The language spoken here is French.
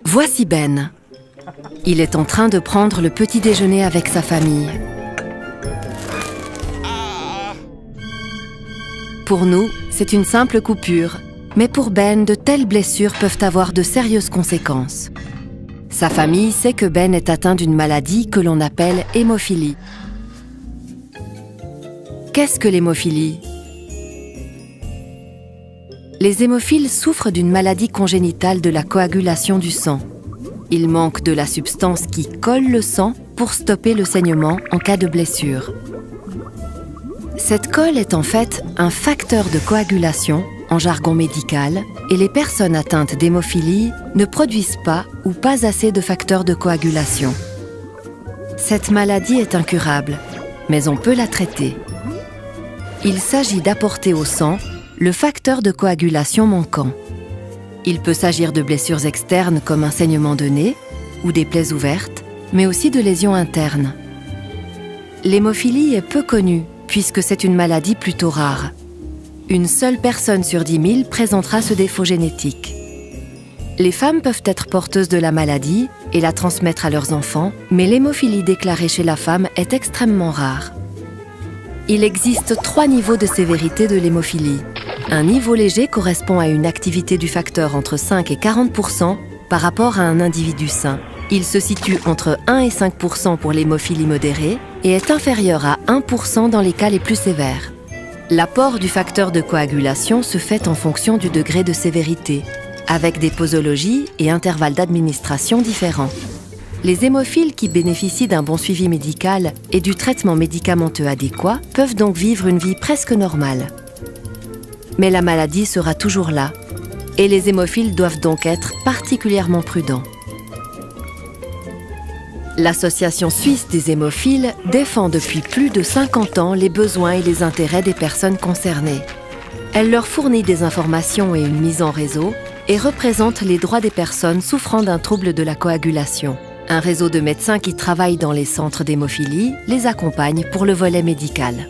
Voici Ben. Il est en train de prendre le petit déjeuner avec sa famille. Pour nous, c'est une simple coupure, mais pour Ben, de telles blessures peuvent avoir de sérieuses conséquences. Sa famille sait que Ben est atteint d'une maladie que l'on appelle hémophilie. Qu'est-ce que l'hémophilie? Les hémophiles souffrent d'une maladie congénitale de la coagulation du sang. Il manque de la substance qui colle le sang pour stopper le saignement en cas de blessure. Cette colle est en fait un facteur de coagulation en jargon médical et les personnes atteintes d'hémophilie ne produisent pas ou pas assez de facteurs de coagulation. Cette maladie est incurable, mais on peut la traiter. Il s'agit d'apporter au sang le facteur de coagulation manquant. Il peut s'agir de blessures externes comme un saignement de nez ou des plaies ouvertes, mais aussi de lésions internes. L'hémophilie est peu connue puisque c'est une maladie plutôt rare. Une seule personne sur 10 000 présentera ce défaut génétique. Les femmes peuvent être porteuses de la maladie et la transmettre à leurs enfants, mais l'hémophilie déclarée chez la femme est extrêmement rare. Il existe 3 niveaux de sévérité de l'hémophilie. Un niveau léger correspond à une activité du facteur entre 5 et 40% par rapport à un individu sain. Il se situe entre 1 et 5% pour l'hémophilie modérée et est inférieur à 1% dans les cas les plus sévères. L'apport du facteur de coagulation se fait en fonction du degré de sévérité, avec des posologies et intervalles d'administration différents. Les hémophiles qui bénéficient d'un bon suivi médical et du traitement médicamenteux adéquat peuvent donc vivre une vie presque normale. Mais la maladie sera toujours là, et les hémophiles doivent donc être particulièrement prudents. L'Association suisse des hémophiles défend depuis plus de 50 ans les besoins et les intérêts des personnes concernées. Elle leur fournit des informations et une mise en réseau et représente les droits des personnes souffrant d'un trouble de la coagulation. Un réseau de médecins qui travaillent dans les centres d'hémophilie les accompagne pour le volet médical.